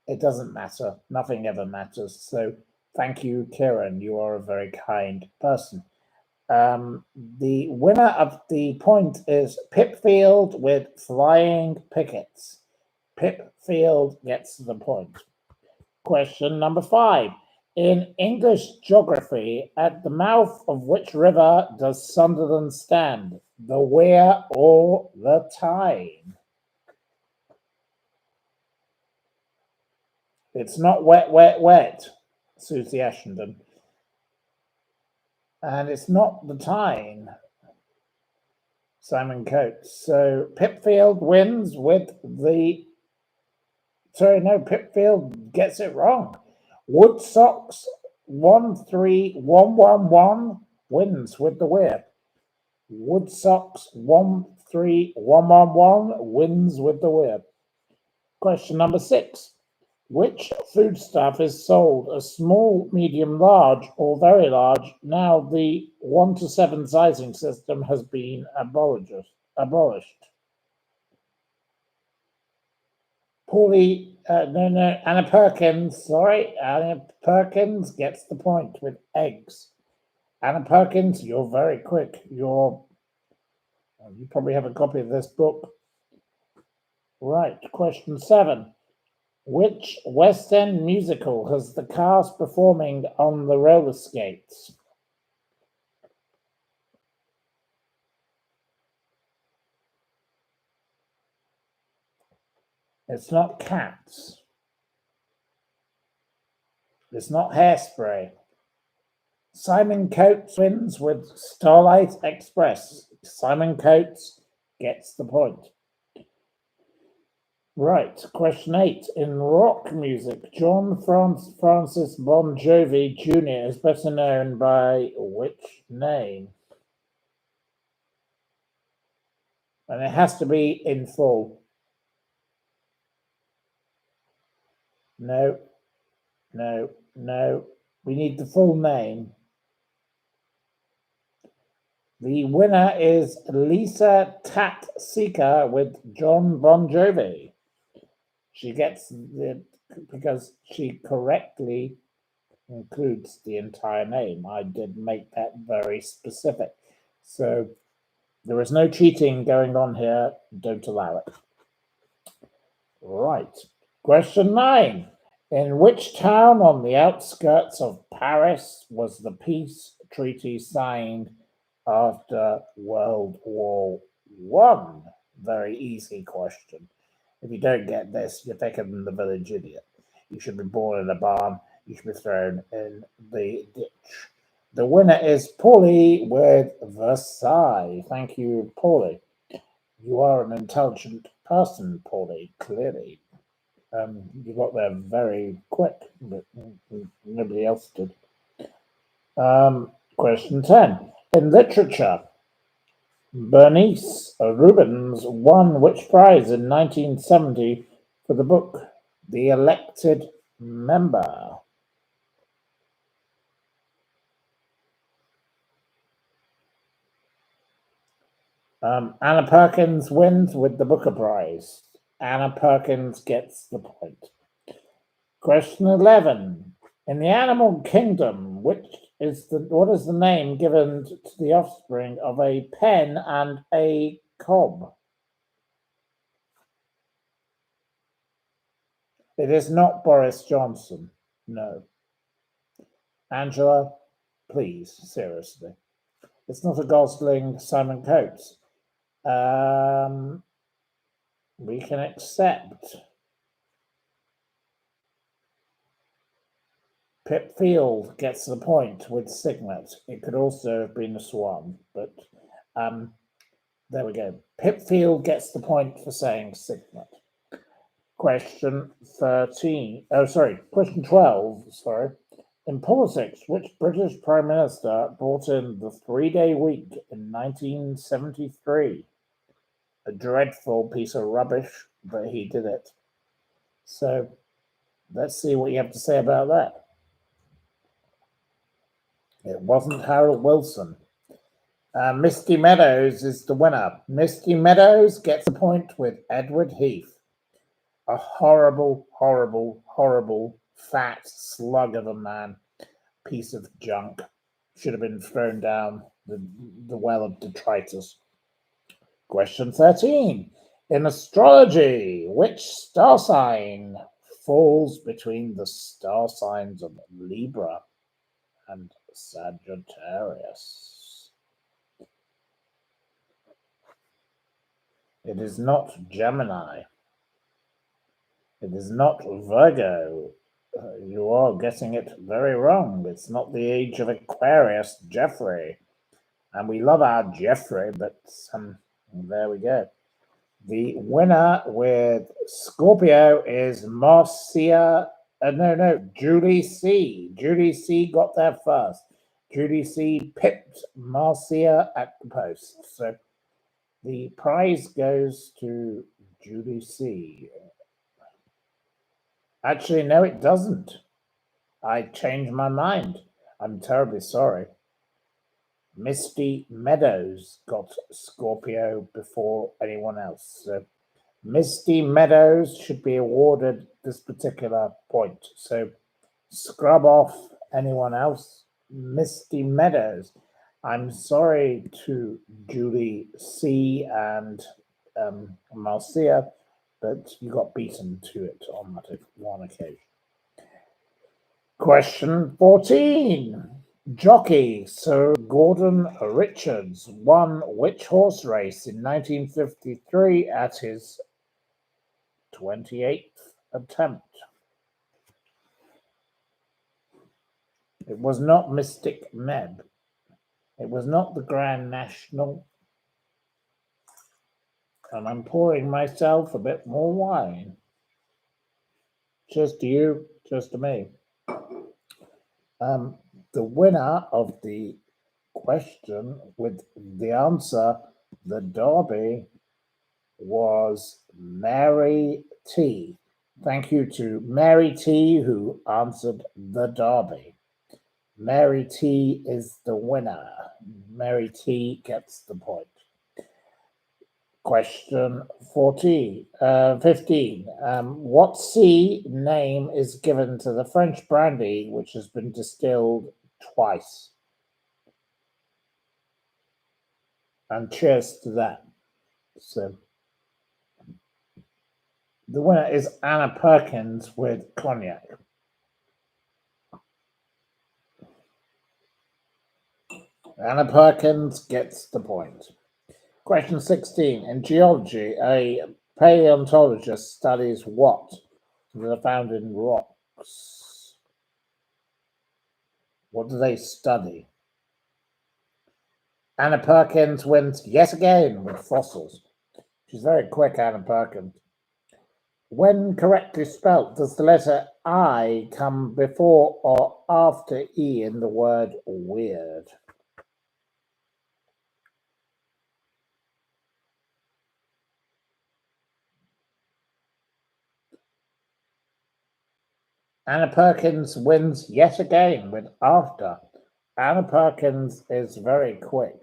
It doesn't matter. Nothing ever matters. So thank you, Karen. You are a very kind person. The winner of the point is Pipfield with Flying Pickets. Pipfield gets the point. Question number 5. In English geography, at the mouth of which river does Sunderland stand? The Wear or the Tyne? It's not wet, wet, wet, Susie Ashenden. And it's not the Tyne, Simon Coates. So Pipfield wins with the. Sorry, no, Pipfield gets it wrong. Woodsox 13111 wins with the whip. Woodsox 13111 wins with the whip. Question number 6. Which foodstuff is sold as small, medium, large, or very large? Now the 1 to 7 sizing system has been abolished. Paulie, no, Anna Perkins, sorry. Anna Perkins gets the point with eggs. Anna Perkins, you're very quick. You probably have a copy of this book. Right, question 7. Which West End musical has the cast performing on the roller skates? It's not Cats. It's not Hairspray. Simon Coates wins with Starlight Express. Simon Coates gets the point. Right, question 8. In rock music, John Francis Bon Jovi Jr. is better known by which name? And it has to be in full. No. We need the full name. The winner is Lisa Tat Seeker with John Bon Jovi. She gets it because she correctly includes the entire name. I did make that very specific. So there is no cheating going on here. Don't allow it. Right. Question 9. In which town on the outskirts of Paris was the peace treaty signed after World War I? Very easy question. If you don't get this, you're thicker than the village idiot. You should be born in a barn. You should be thrown in the ditch. The winner is Paulie with Versailles. Thank you, Paulie. You are an intelligent person, Paulie, clearly. You got there very quick, but nobody else did. Question 10. In literature, Bernice Rubens won which prize in 1970 for the book The Elected Member? Anna Perkins wins with the Booker Prize. Anna Perkins gets the point. Question 11. In the animal kingdom, what is the name given to the offspring of a pen and a cob? It is not Boris Johnson. No. Angela, please, seriously. It's not a Gosling, Simon Coates. We can accept. Pipfield gets the point with Signet. It could also have been a swan, but there we go. Pipfield gets the point for saying Signet. Question 13. Oh, sorry. Question 12. Sorry. In politics, which British Prime Minister brought in the 3-day week in 1973? A dreadful piece of rubbish, but he did it. So let's see what you have to say about that. It wasn't Harold Wilson. Misty Meadows is the winner. Misty Meadows gets a point with Edward Heath. A horrible, horrible, horrible, fat slug of a man. Piece of junk. Should have been thrown down the well of detritus. Question 13. In astrology, which star sign falls between the star signs of Libra and Sagittarius? It is not Gemini. It is not Virgo. You are getting it very wrong. It's not the age of Aquarius, Jeffrey. And we love our Jeffrey, but there we go. The winner with Scorpio is Marcia. No, Julie C. Julie C got there first. Julie C pipped Marcia at the post. So the prize goes to Julie C. Actually, no, it doesn't. I changed my mind. I'm terribly sorry. Misty Meadows got Scorpio before anyone else. So Misty Meadows should be awarded this particular point. So scrub off anyone else. Misty Meadows. I'm sorry to Julie C and Marcia, but you got beaten to it on that one occasion. Question 14. Jockey Sir Gordon Richards won which horse race in 1953 at his 28th attempt? It was not Mystic Meb. It was not the Grand National. And I'm pouring myself a bit more wine. Cheers to you, cheers to me. The winner of the question with the answer, the Derby, was Mary T. Thank you to Mary T, who answered the Derby. Mary T is the winner. Mary T gets the point. Question 15. What sea name is given to the French brandy which has been distilled twice? And cheers to that. So the winner is Anna Perkins with cognac. Anna Perkins gets the point. Question 16. In geology, a paleontologist studies what that are found in rocks? What do they study? Anna Perkins wins yet again with fossils. She's very quick, Anna Perkins. When correctly spelt, does the letter I come before or after E in the word weird? Anna Perkins wins yet again with after. Anna Perkins is very quick.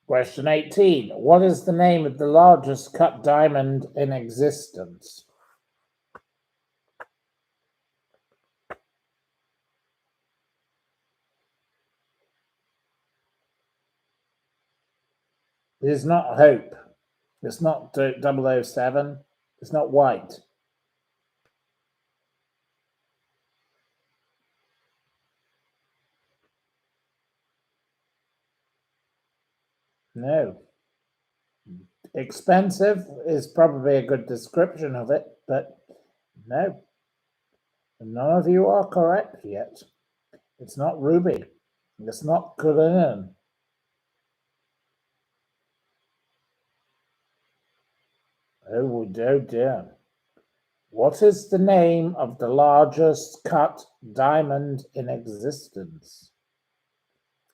Question 18. What is the name of the largest cut diamond in existence? It is not Hope. It's not 007. It's not White. No. Expensive is probably a good description of it, but no. None of you are correct yet. It's not Ruby. It's not Cullinan. Oh dear. What is the name of the largest cut diamond in existence?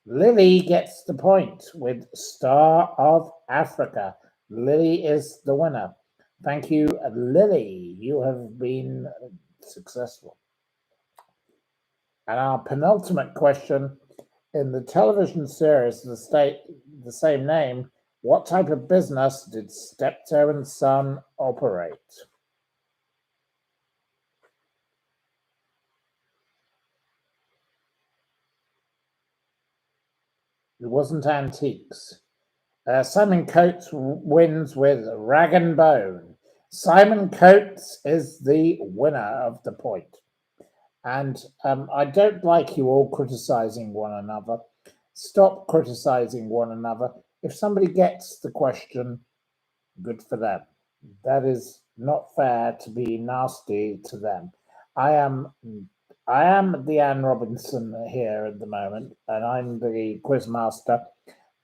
Lily gets the point with Star of Africa. Lily is the winner. Thank you, Lily. You have been successful. And our penultimate question, in the television series the same name, what type of business did Steptoe and Son operate? It wasn't antiques. Simon Coates wins with Rag and Bone. Simon Coates is the winner of the point. And I don't like you all criticizing one another. Stop criticizing one another. If somebody gets the question, good for them. That is not fair to be nasty to them. I am I am the Anne Robinson here at the moment, and I'm the quiz master,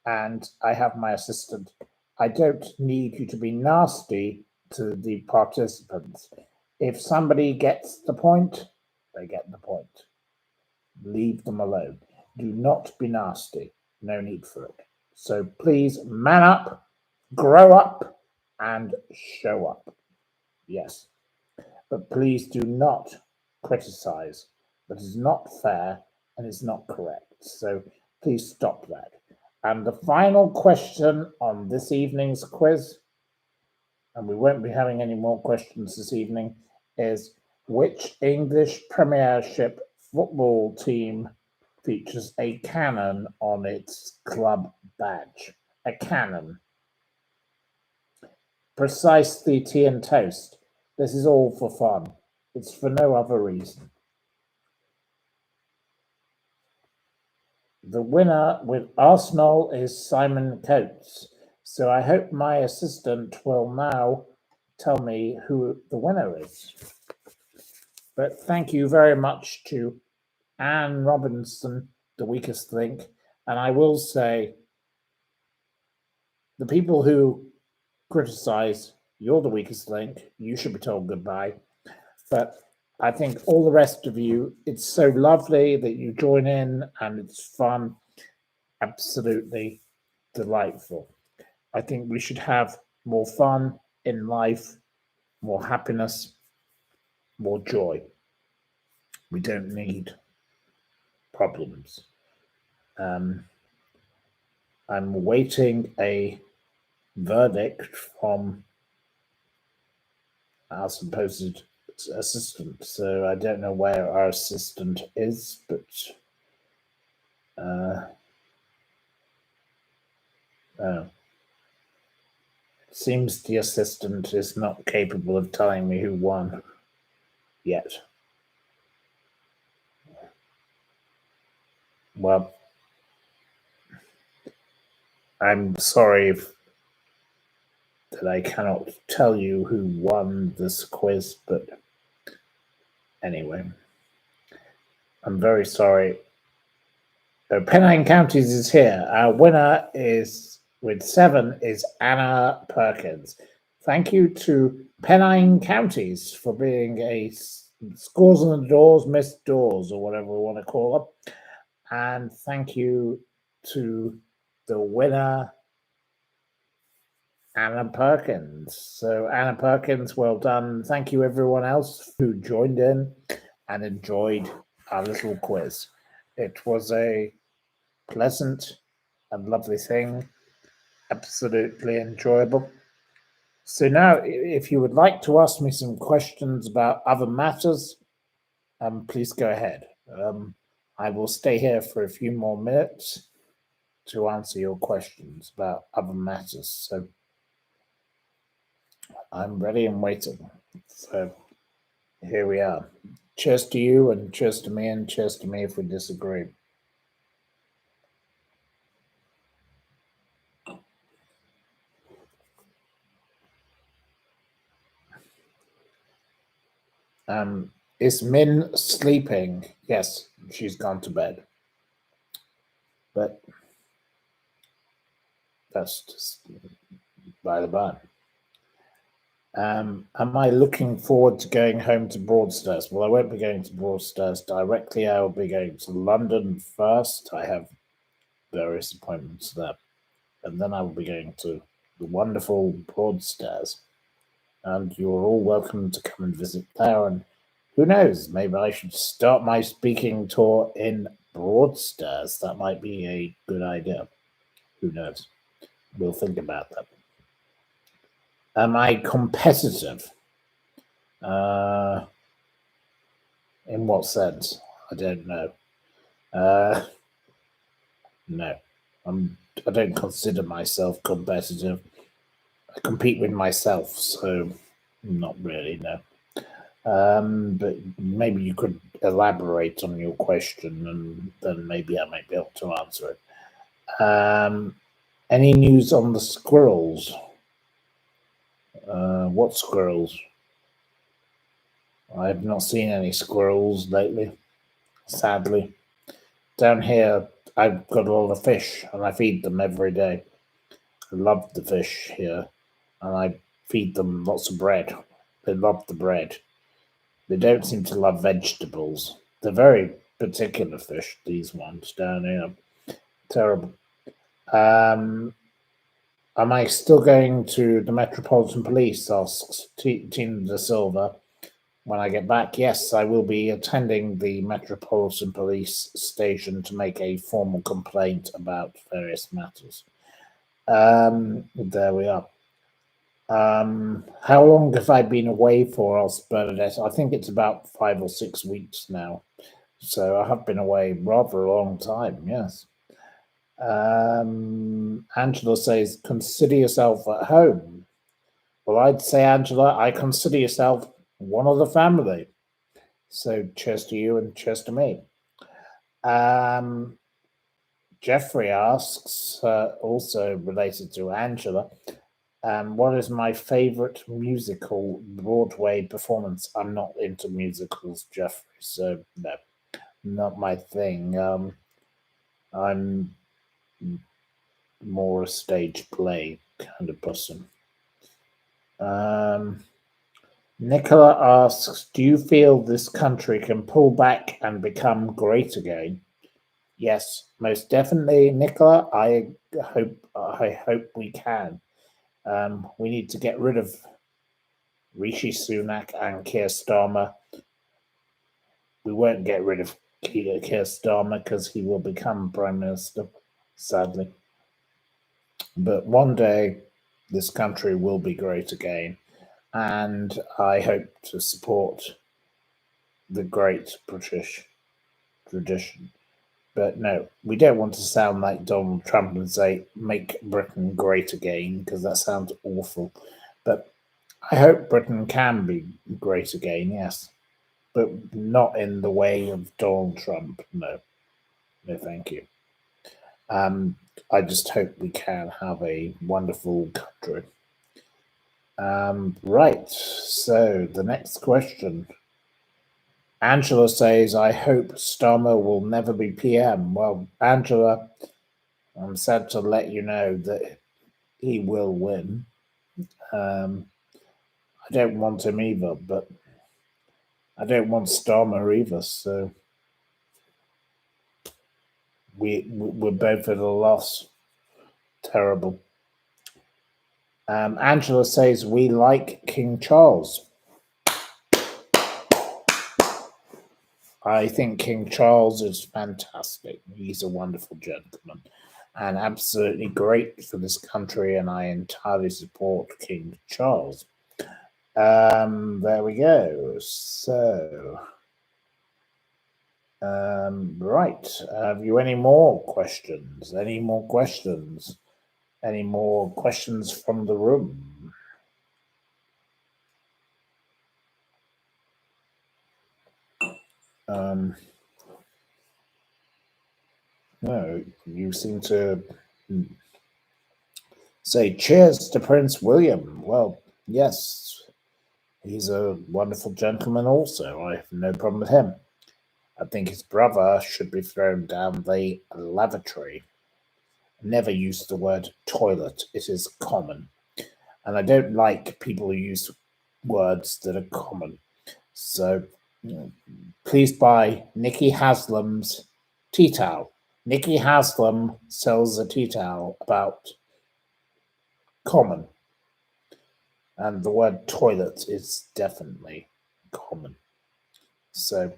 and I have my assistant. I don't need you to be nasty to the participants. If somebody gets the point, they get the point. Leave them alone. Do not be nasty. No need for it. So please man up, grow up, and show up. Yes. But please do not criticize. That is not fair and is not correct. So please stop that. And the final question on this evening's quiz, and we won't be having any more questions this evening, is which English Premiership football team features a cannon on its club badge? A cannon. Precisely, tea and toast. This is all for fun. It's for no other reason. The winner with Arsenal is Simon Coates. So I hope my assistant will now tell me who the winner is. But thank you very much to Anne Robinson, the weakest link. And I will say, the people who criticize, you're the weakest link, you should be told goodbye. But I think all the rest of you, it's so lovely that you join in and it's fun. Absolutely delightful. I think we should have more fun in life, more happiness, more joy. We don't need problems. I'm awaiting a verdict from our supposed assistant. So I don't know where our assistant is, but it seems the assistant is not capable of telling me who won yet. Well, I'm sorry that I cannot tell you who won this quiz, but anyway, I'm very sorry. Pennine Counties is here. Our winner is, with 7, is Anna Perkins. Thank you to Pennine Counties for being a scores on the doors, missed doors, or whatever we want to call them. And thank you to the winner, Anna Perkins. So Anna Perkins, well done. Thank you everyone else who joined in and enjoyed our little quiz. It was a pleasant and lovely thing, absolutely enjoyable. So now, if you would like to ask me some questions about other matters, please go ahead. I will stay here for a few more minutes to answer your questions about other matters. So I'm ready and waiting. So here we are. Cheers to you, and cheers to me, and cheers to me if we disagree. Is Min sleeping? Yes, she's gone to bed. But that's just by the by. Am I looking forward to going home to Broadstairs? Well, I won't be going to Broadstairs directly. I will be going to London first. I have various appointments there. And then I will be going to the wonderful Broadstairs. And you're all welcome to come and visit there. And who knows, maybe I should start my speaking tour in Broadstairs. That might be a good idea. Who knows? We'll think about that. Am I competitive? In what sense? I don't know. No, I don't consider myself competitive. I compete with myself, so not really, no. But maybe you could elaborate on your question, and then maybe I might be able to answer it. Any news on the squirrels? What squirrels? I have not seen any squirrels lately, sadly. Down here, I've got a lot of fish, and I feed them every day. I love the fish here, and I feed them lots of bread. They love the bread. They don't seem to love vegetables. They're very particular fish, these ones down here. Terrible. Am I still going to the Metropolitan Police? Asks Tina Da Silva. When I get back, yes, I will be attending the Metropolitan Police station to make a formal complaint about various matters. There we are. How long have I been away for? Asked Bernadette. I think it's about 5 or 6 weeks now. So I have been away rather a long time, yes. Angela says, consider yourself at home. Well, I'd say, Angela, I consider yourself one of the family. So cheers to you and cheers to me. Jeffrey asks, also related to Angela, what is my favorite musical Broadway performance? I'm not into musicals, Jeffrey, so no, not my thing. I'm more a stage play kind of person. Nicola asks, do you feel this country can pull back and become great again? Yes, most definitely, Nicola. I hope we can. We need to get rid of Rishi Sunak and Keir Starmer. We won't get rid of Keir Starmer because he will become Prime Minister, sadly. But one day, this country will be great again. And I hope to support the great British tradition. But no, we don't want to sound like Donald Trump and say, make Britain great again, because that sounds awful. But I hope Britain can be great again, yes. But not in the way of Donald Trump. No. No, thank you. I just hope we can have a wonderful country. Right, so the next question. Angela says, I hope Starmer will never be PM. Well, Angela, I'm sad to let you know that he will win. I don't want him either, but I don't want Starmer either, so we're both at a loss. Terrible. Angela says, we like King Charles. I think King Charles is fantastic. He's a wonderful gentleman and absolutely great for this country, and I entirely support King Charles. There we go. So, right. Have you any more questions? Any more questions? Any more questions from the room? No, you seem to say cheers to Prince William. Well, yes, he's a wonderful gentleman also. I have no problem with him. I think his brother should be thrown down the lavatory. Never use the word toilet. It is common. And I don't like people who use words that are common. So please buy Nikki Haslam's tea towel. Nikki Haslam sells a tea towel about common. And the word toilet is definitely common. So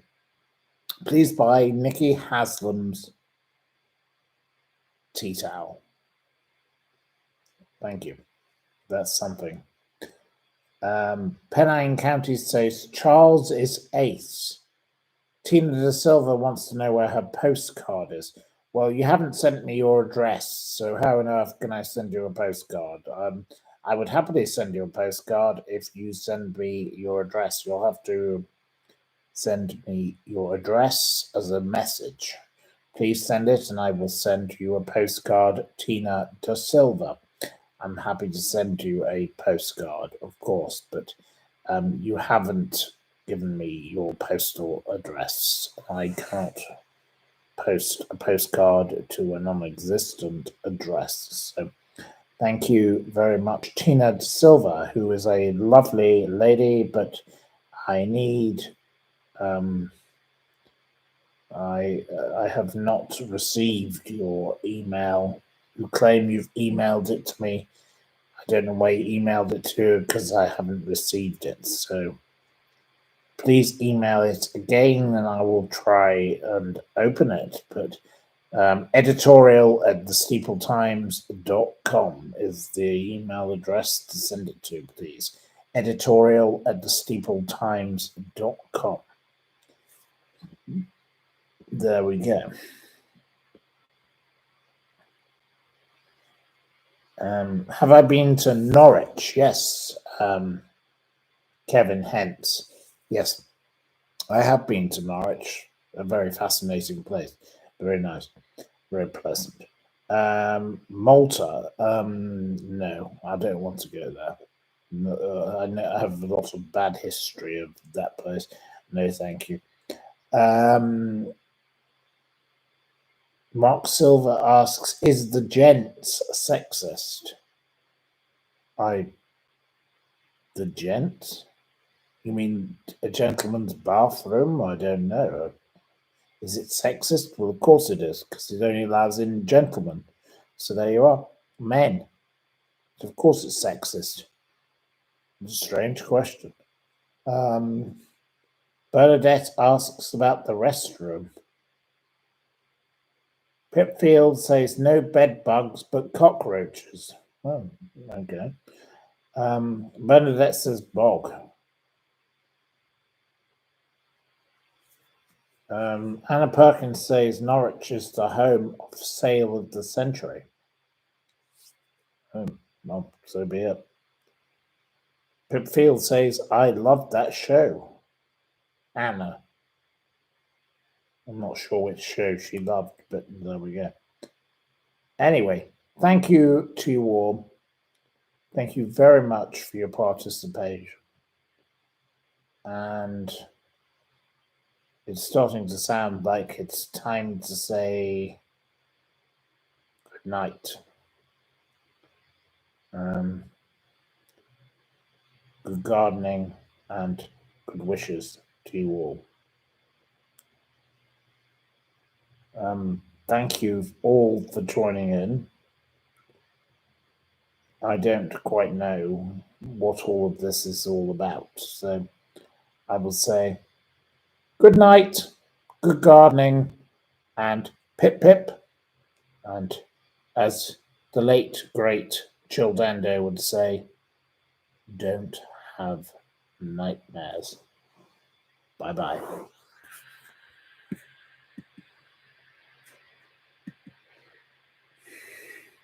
please buy Nikki Haslam's tea towel. Thank you. That's something. Pennine County says Charles is ace. Tina Da Silva wants to know where her postcard is. Well, you haven't sent me your address, so how on earth can I send you a postcard? I would happily send you a postcard if you send me your address. You'll have to send me your address as a message. Please send it, and I will send you a postcard, Tina Da Silva. I'm happy to send you a postcard, of course, but you haven't given me your postal address. I can't post a postcard to a non-existent address. So thank you very much, Tina Silva, who is a lovely lady, but I need I have not received your email. You claim you've emailed it to me. I don't know why you emailed it to, because I haven't received it. So please email it again and I will try and open it. But editorial at thesteepletimes.com is the email address to send it to, please. Editorial at thesteepletimes.com. There we go. Have I been to Norwich? Yes. Kevin Hentz. Yes, I have been to Norwich. A very fascinating place. Very nice. Very pleasant. Malta. No, I don't want to go there. I have a lot of bad history of that place. No, thank you. Mark Silver asks, is the gents sexist? The gents? You mean a gentleman's bathroom? I don't know. Is it sexist? Well, of course it is, because it only allows in gentlemen. So there you are. Men. Of course it's sexist. It's a strange question. Bernadette asks about the restroom. Pipfield says no bed bugs but cockroaches. Oh, okay. Bernadette says bog. Anna Perkins says Norwich is the home of Sale of the Century. Oh, well, so be it. Pipfield says, I loved that show. Anna. I'm not sure which show she loved, but there we go. Anyway, thank you to you all. Thank you very much for your participation. And it's starting to sound like it's time to say good night. Good gardening and good wishes to you all. Thank you all for joining in. I don't quite know what all of this is all about, so I will say good night, good gardening, and pip pip. And as the late, great Childando would say, don't have nightmares. Bye-bye.